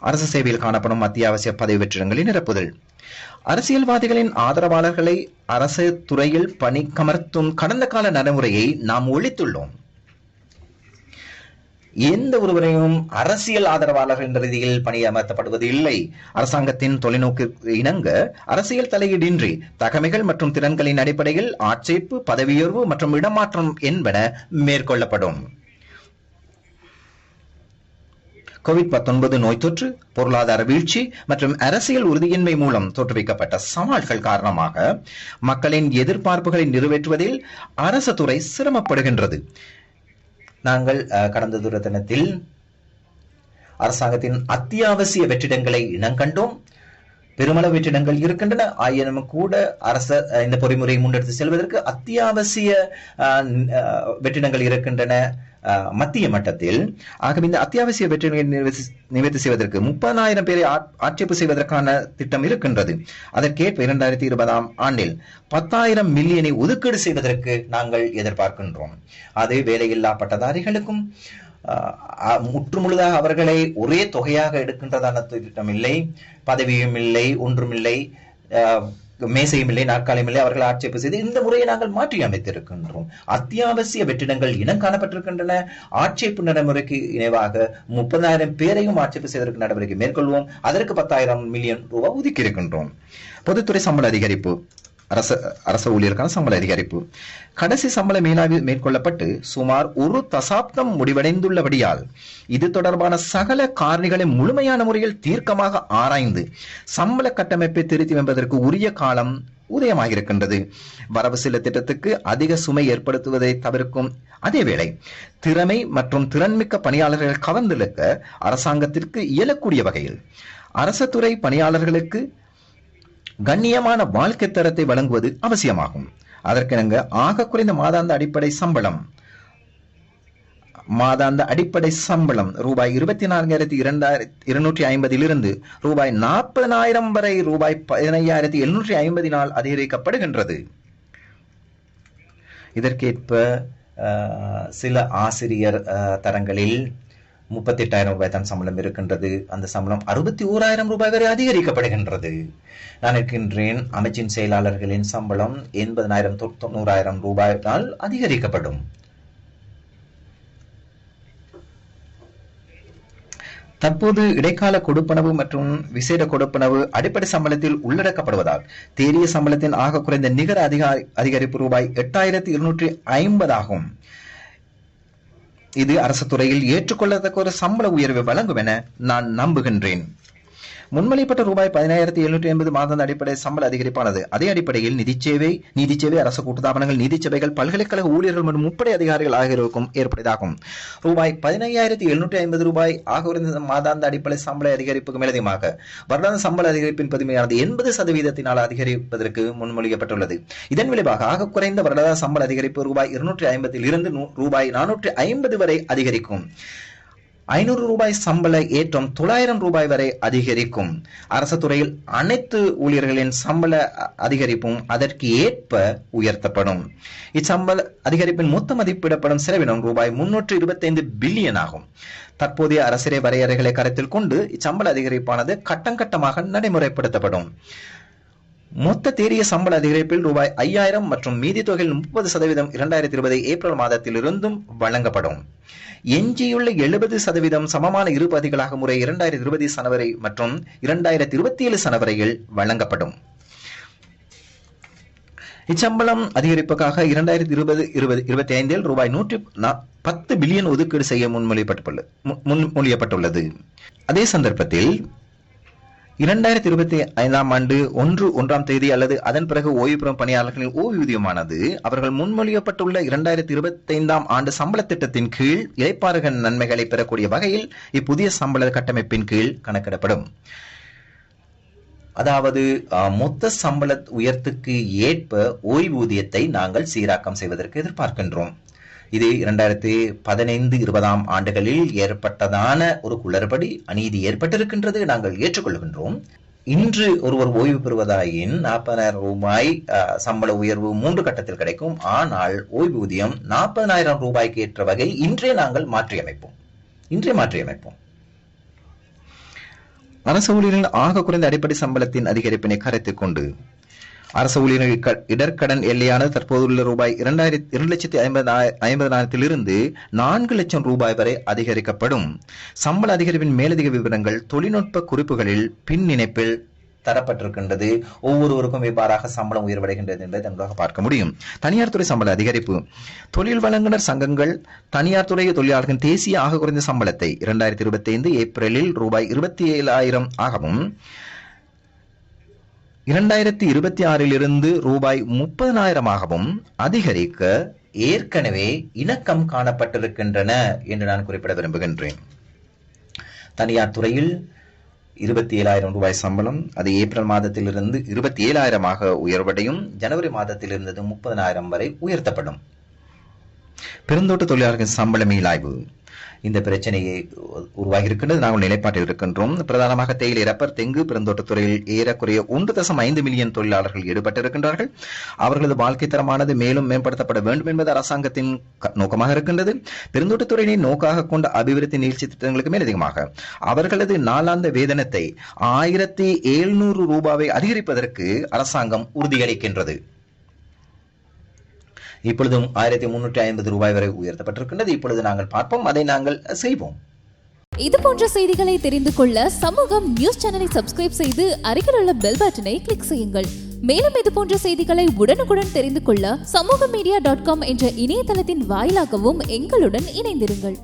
அரசு சேவையில் காணப்படும் அத்தியாவசிய பதவி வெற்றிடங்களை நிரப்புதல். அரசியல்வாதிகளின் ஆதரவாளர்களை அரசு துறையில் பணிக்கமர்த்தும் கடந்த கால நடைமுறையை நாம் ஒழித்துள்ளோம். எந்த ஒருவரையும் அரசியல் ஆதரவாளர்கள் என்ற ரீதியில் பணியமர்த்தப்படுவது இல்லை. அரசாங்கத்தின் தொலைநோக்கு இணங்க அரசியல் தலையீடின்றி தகமைகள் மற்றும் திறன்களின் அடிப்படையில் ஆட்சேர்ப்பு, பதவியுயர்வு மற்றும் இடமாற்றம் என்பன மேற்கொள்ளப்படும். COVID-19 நோய் தொற்று, பொருளாதார வீழ்ச்சி மற்றும் அரசியல் உறுதியின்மை மூலம் தோற்றுவிக்கப்பட்ட சவால்கள் காரணமாக மக்களின் எதிர்பார்ப்புகளை நிறைவேற்றுவதில் அரசு துறை சிரமப்படுகின்றது. நாங்கள் கடந்த தினத்தில் அரசாங்கத்தின் அத்தியாவசிய வெற்றிடங்களை இனங்கண்டோம். பெருமளவு வெற்றிடங்கள் இருக்கின்றன. ஆயினும் கூட அரச இந்த பொறிமுறையை முன்னெடுத்து செல்வதற்கு அத்தியாவசிய வெற்றிடங்கள் இருக்கின்றன மத்திய மட்டத்தில். ஆகவே இந்த அத்தியாவசிய வெற்றிடங்களை நிவர்த்தி செய்வதற்கு 30,000 பேரை ஆட்சேர்ப்பு செய்வதற்கான திட்டம் இருக்கின்றது. அதற்கேற்ப 2020 ஆண்டில் 10,000 மில்லியனை ஒதுக்கீடு செய்வதற்கு நாங்கள் எதிர்பார்க்கின்றோம். அது வேலையில்லா பட்டதாரிகளுக்கும் முற்றுமுழுதாக அவர்களை ஒரே தொகையாக எடுக்கின்றதான திட்டம் இல்லை. பதவியும் இல்லை, ஒன்றுமில்லை, மேசையும் இல்லை, நாற்காலியும் இல்லை. அவர்கள் ஆட்சேர்ப்பு செய்து இந்த முறையை நாங்கள் மாற்றி அமைத்திருக்கின்றோம். அத்தியாவசிய வெற்றிடங்கள் இனம் காணப்பட்டிருக்கின்றன. ஆட்சேர்ப்பு நடைமுறைக்கு இணைவாக 30,000 பேரையும் ஆட்சேர்ப்பு செய்வதற்கு நடவடிக்கை மேற்கொள்வோம். அதற்கு 10,000 மில்லியன் ரூபாய் ஒதுக்கி இருக்கின்றோம். பொதுத்துறை சம்பள அதிகரிப்பு, அரசு ஊழியருக்கான சம்பள அதிகரிப்பு. கடைசி சம்பள மேலாய்வு மேற்கொள்ளப்பட்டு சுமார் 1 தசாப்தம் முடிவடைந்துள்ளபடியால் இது தொடர்பான சகல காரணிகளை முழுமையான முறையில் தீர்க்கமாக ஆராய்ந்து சம்பள கட்டமைப்பை திருத்தி வைப்பதற்கு உரிய காலம் உதயமாகியிருக்கின்றது. வரவு செலவு திட்டத்துக்கு அதிக சுமை ஏற்படுத்துவதை தவிர்க்கும் அதேவேளை திறமை மற்றும் திறன்மிக்க பணியாளர்கள் கவர்ந்திழுக்க அரசாங்கத்திற்கு இயலக்கூடிய வகையில் அரசு துறை பணியாளர்களுக்கு கண்ணியமான வாழ்க்கை தரத்தை வழங்குவது அவசியமாகும். அதற்கிணங்க ஆக குறைந்த மாதாந்த அடிப்படை சம்பளம் ரூபாய் 24,250 ரூபாய் 40,000 வரை ரூபாய் 15,750 அதிகரிக்கப்படுகின்றது. இதற்கேற்ப சில ஆசிரியர் தரங்களில் 38,000 ரூபாய் தான் சம்பளம் இருக்கின்றது. அந்த சம்பளம் 61,000 ரூபாய் வரை அதிகரிக்கப்படுகின்றது. நான் இருக்கின்றேன், அமைச்சின் செயலாளர்களின் சம்பளம் 80,000 90,000 ரூபாயால் அதிகரிக்கப்படும். தற்போது இடைக்கால கொடுப்பனவு மற்றும் விசேட கொடுப்பனவு அடிப்படை சம்பளத்தில் உள்ளடக்கப்படுவதால் தேறிய சம்பளத்தின் ஆக குறைந்த நிகர அதிகரிப்பு ரூபாய் 8,250 ஆகும். இது அரசு துறையில் ஏற்றுக்கொள்ளத்தக்க ஒரு சம்பள உயர்வை வழங்கும் என நான் நம்புகின்றேன். முன்மொழியப்பட்ட ரூபாய் 15,750 மாதாந்த அடிப்படை சம்பள அதிகரிப்பானது அதே அடிப்படையில் நீதிச்சேவை, அரசு கூட்டுத்தாபனங்கள், நீதிச்சபைகள், பல்கலைக்கழக ஊழியர்கள் மற்றும் முப்படை அதிகாரிகள் ஆகியோருக்கும் ஏற்பட்டதாகும். ரூபாய் 15,750 ரூபாய் ஆக குறைந்த மாதாந்த அடிப்படை சம்பள அதிகரிப்புக்கு மேலதிகமாக வருடாந்த சம்பள அதிகரிப்பின் பதுமையானது 80% அதிகரிப்பதற்கு முன்மொழியப்பட்டுள்ளது. இதன் விளைவாக ஆக குறைந்த வருடாந்த சம்பள அதிகரிப்பு ரூபாய் 250 இருந்து ரூபாய் 450 வரை அதிகரிக்கும். 500 ரூபாய் சம்பள ஏற்றம் 900 ரூபாய் வரை அதிகரிக்கும். அரசு துறையில் அனைத்து ஊழியர்களின் சம்பள அதிகரிப்பும் அதற்கு ஏற்ப உயர்த்தப்படும். இச்சம்பள அதிகரிப்பின் மொத்த மதிப்பிடப்படும் செலவினம் ரூபாய் 325 பில்லியன் ஆகும். தற்போதைய அரசியல் வரையறைகளை கருத்தில் கொண்டு இச்சம்பள அதிகரிப்பானது கட்டமாக நடைமுறைப்படுத்தப்படும். மொத்த தேறிய சம்பள அதிகரிப்பில் ரூபாய் 5,000 மற்றும் மீதி தொகையில் 30% 2020 ஏப்ரல் மாதத்திலிருந்தும் வழங்கப்படும். எஞ்சியுள்ள 70% சமமான இரு பகுதிகளாக முறை 2020 சனவரி மற்றும் 2027 சனவரியில் வழங்கப்படும். இச்சம்பளம் அதிகரிப்புக்காக 2020-2025 ரூபாய் 110 பில்லியன் ஒதுக்கீடு செய்ய முன்மொழியப்பட்டுள்ளது. அதே சந்தர்ப்பத்தில் 2025 ஆண்டு 1ஆம் தேதி அல்லது அதன் பிறகு ஓய்வு பெறும் பணியாளர்களின் ஓய்வூதியமானது அவர்கள் முன்மொழியப்பட்டுள்ள 2025 ஆண்டு சம்பள திட்டத்தின் கீழ் இளைப்பாறுகள் நன்மைகளை பெறக்கூடிய வகையில் இப்புதிய சம்பள கட்டமைப்பின் கீழ் கணக்கிடப்படும். அதாவது மொத்த சம்பள உயர்த்துக்கு ஏற்ப ஓய்வூதியத்தை நாங்கள் சீராக்கம் செய்வதற்கு எதிர்பார்க்கின்றோம். இது 2015-20 ஆண்டுகளில் ஏற்பட்டதான ஒரு குளறுபடி, அநீதி ஏற்பட்டிருக்கின்றது, நாங்கள் ஏற்றுக்கொள்கின்றோம். இன்று ஒருவர் ஓய்வு பெறுவதாயின் 40,000 ரூபாய் சம்பள உயர்வு 3 கட்டத்தில் கிடைக்கும். ஆனால் ஓய்வூதியம் 40,000 ரூபாய்க்கு ஏற்ற வகையில் இன்றே நாங்கள் மாற்றி அமைப்போம். அரசு ஊழியர்களின் ஆக குறைந்த அடிப்படை சம்பளத்தின் அதிகரிப்பினை கருத்தில் கொண்டு அரசு ஊழியர்கள் இடர்கடன் எல்லையானது தற்போதுள்ள ரூபாய் 2,50,000 4 லட்சம் ரூபாய் வரை அதிகரிக்கப்படும். சம்பள அதிகரிப்பின் மேலதிக விவரங்கள் தொழில்நுட்ப குறிப்புகளில் பின் இணைப்பில் தரப்பட்டிருக்கின்றது. ஒவ்வொருவருக்கும் இவ்வாறாக சம்பளம் உயர்வடைகின்றது என்பதை தெளிவாக பார்க்க முடியும். தனியார் துறை சம்பள அதிகரிப்பு. தொழில் வழங்குனர் சங்கங்கள் தனியார் துறை தொழிலாளர்களின் தேசிய ஆக குறைந்த சம்பளத்தை 2025 ஏப்ரலில் ரூபாய் 27,000 ஆகவும் 2026 ரூபாய் 30,000 அதிகரிக்க ஏற்கனவே இணக்கம் காணப்பட்டிருக்கின்றன என்று நான் குறிப்பிட விரும்புகின்றேன். தனியார் துறையில் 27,000 ரூபாய் சம்பளம் அது ஏப்ரல் மாதத்திலிருந்து 27,000 உயர்வடையும். ஜனவரி மாதத்திலிருந்து 30,000 வரை உயர்த்தப்படும். பெருந்தோட்ட தொழிலாளர்கள் சம்பள மீளாய்வு. இந்த பிரச்சனையை உருவாகி இருக்கின்றது. நாங்கள் நிலைப்பாட்டில் இருக்கின்றோம். பிரதானமாக தேயிலை, ரப்பர், தெங்கு பெருந்தோட்டத் துறையில் ஏறக்குறைய 1.5 மில்லியன் தொழிலாளர்கள் ஈடுபட்டிருக்கின்றார்கள். அவர்களது வாழ்க்கை தரமானது மேலும் மேம்படுத்தப்பட வேண்டும் என்பது அரசாங்கத்தின் நோக்கமாக இருக்கின்றது. பெருந்தோட்டத் துறையினை நோக்காக கொண்ட அபிவிருத்தி நீட்சி திட்டங்களுக்கு மேலதிகமாக அவர்களது நாளாந்த வேதனத்தை 1,700 ரூபாவை அதிகரிப்பதற்கு அரசாங்கம் உறுதியளிக்கின்றது. இப்பொழுதும் 1,350 ரூபாய் வரை உயர்த்தப்பட்டிருக்கின்றது. இப்பொழுது நாங்கள் பார்ப்போம், அதை நாங்கள் செய்வோம். இது போன்ற செய்திகளை தெரிந்து கொள்ள சமூகம் நியூஸ் சேனலை சப்ஸ்கிரைப் செய்து அருகில் உள்ள பெல் பட்டனை கிளிக் செய்யுங்கள். மேலும் இது போன்ற செய்திகளை உடனுக்குடன் தெரிந்து கொள்ள சமூகமீடியா.com என்ற இணையதளத்தின் வாயிலாகவும் எங்களுடன் இணைந்திருங்கள்.